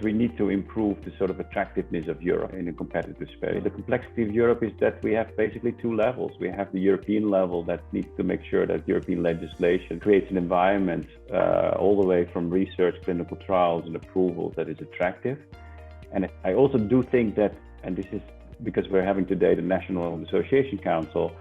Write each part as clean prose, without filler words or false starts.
we need to improve the sort of attractiveness of Europe in a competitive space. The complexity of Europe is that we have basically two levels. We have the European level that needs to make sure that European legislation creates an environment all the way from research, clinical trials and approvals that is attractive. And I also do think that, and this is because we're having today the National Association Council,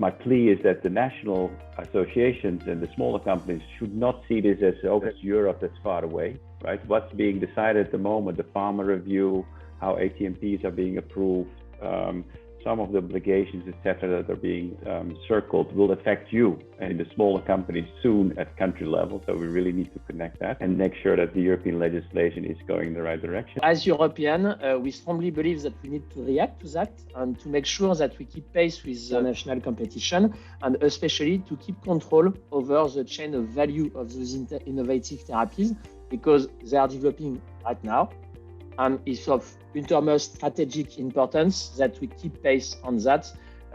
my plea is that the national associations and the smaller companies should not see this as, oh, it's Europe that's far away, right? What's being decided at the moment, the pharma review, how ATMPs are being approved, some of the obligations, etc., that are being circled will affect you and the smaller companies soon at country level. So we really need to connect that and make sure that the European legislation is going in the right direction. As European, we strongly believe that we need to react to that and to make sure that we keep pace with the national competition, and especially to keep control over the chain of value of those innovative therapies, because they are developing right now. And it's of utmost strategic importance that we keep pace on that,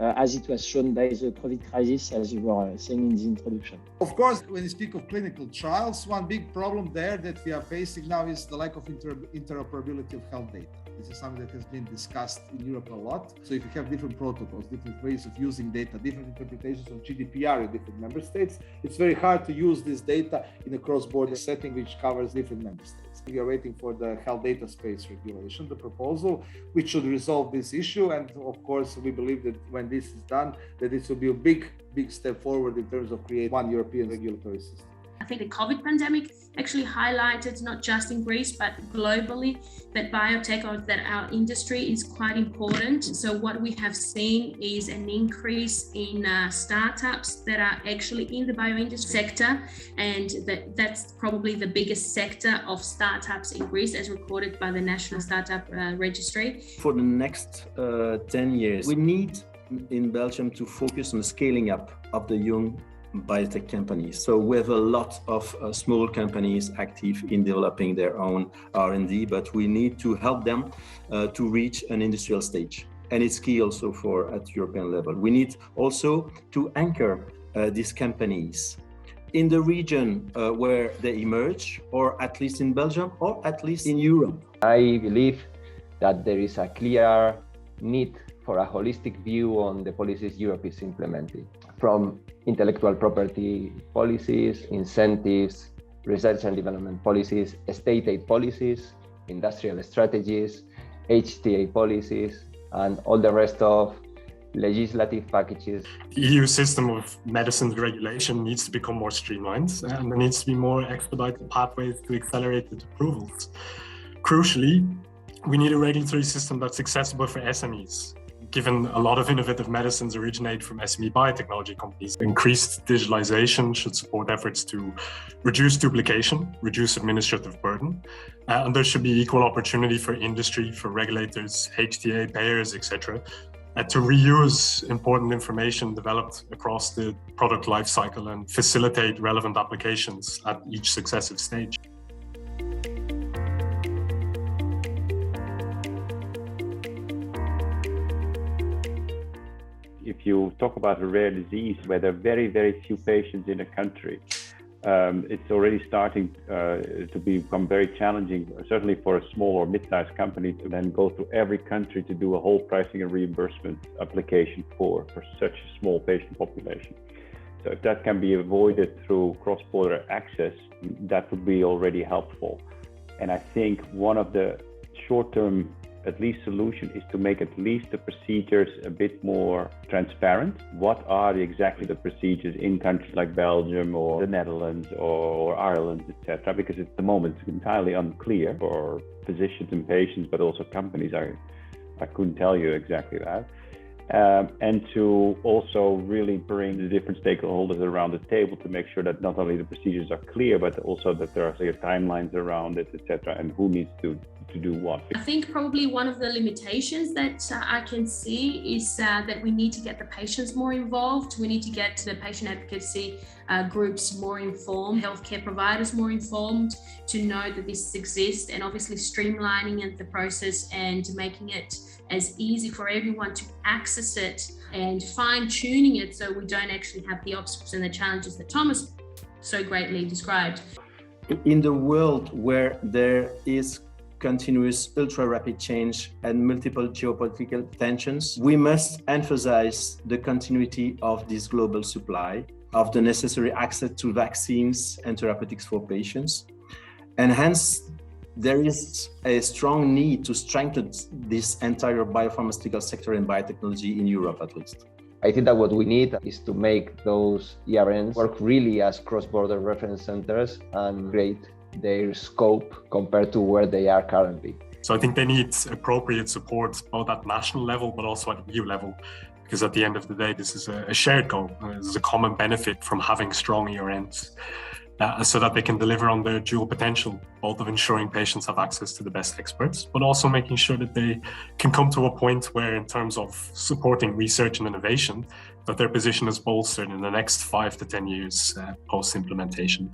as it was shown by the COVID crisis, as you were saying in the introduction. Of course, when you speak of clinical trials, one big problem there that we are facing now is the lack of interoperability of health data. This is something that has been discussed in Europe a lot. So if you have different protocols, different ways of using data, different interpretations of GDPR in different member states, it's very hard to use this data in a cross-border setting which covers different member states. We are waiting for the health data space regulation, the proposal, which should resolve this issue. And of course, we believe that when this is done, that this will be a big step forward in terms of creating one European regulatory system. I think the COVID pandemic actually highlighted, not just in Greece, but globally, that biotech, or that our industry is quite important. So what we have seen is an increase in startups that are actually in the bioindustry sector. And that's probably the biggest sector of startups in Greece, as recorded by the National Startup Registry. For the next 10 years, we need in Belgium to focus on the scaling up of the young biotech companies. So we have a lot of small companies active in developing their own R&D, but we need to help them to reach an industrial stage. And it's key also for at European level. We need also to anchor these companies in the region where they emerge, or at least in Belgium, or at least in Europe. I believe that there is a clear need for a holistic view on the policies Europe is implementing, from intellectual property policies, incentives, research and development policies, state aid policies, industrial strategies, HTA policies, and all the rest of legislative packages. The EU system of medicines regulation needs to become more streamlined, and there needs to be more expedited pathways to accelerated approvals. Crucially, we need a regulatory system that's accessible for SMEs, given a lot of innovative medicines originate from SME biotechnology companies. Increased digitalization should support efforts to reduce duplication, reduce administrative burden, and there should be equal opportunity for industry, for regulators, HTA, payers, etc., to reuse important information developed across the product lifecycle and facilitate relevant applications at each successive stage. If you talk about a rare disease where there are very, very few patients in a country, it's already starting to become very challenging, certainly for a small or mid-sized company, to then go through every country to do a whole pricing and reimbursement application for such a small patient population. So if that can be avoided through cross-border access, that would be already helpful. And I think one of the short-term at least solution is to make at least the procedures a bit more transparent. What are exactly the procedures in countries like Belgium or the Netherlands or Ireland, etc.? Because at the moment it's entirely unclear for physicians and patients, but also companies. I couldn't tell you exactly that. And to also really bring the different stakeholders around the table to make sure that not only the procedures are clear, but also that there are clear timelines around it, etc., and who needs to do what. I think probably one of the limitations that I can see is that we need to get the patients more involved. We need to get the patient advocacy groups more informed, healthcare providers more informed to know that this exists, and obviously streamlining the process and making it as easy for everyone to access it and fine-tuning it so we don't actually have the obstacles and the challenges that Thomas so greatly described. In the world where there is continuous ultra-rapid change and multiple geopolitical tensions, we must emphasize the continuity of this global supply, of the necessary access to vaccines and therapeutics for patients. And hence, there is a strong need to strengthen this entire biopharmaceutical sector and biotechnology in Europe, at least. I think that what we need is to make those ERNs work really as cross-border reference centers and create their scope compared to where they are currently. So I think they need appropriate support both at national level but also at EU level, because at the end of the day, this is a shared goal. There's a common benefit from having strong ERNs so that they can deliver on their dual potential, both of ensuring patients have access to the best experts, but also making sure that they can come to a point where, in terms of supporting research and innovation, that their position is bolstered in the next 5 to 10 years post-implementation.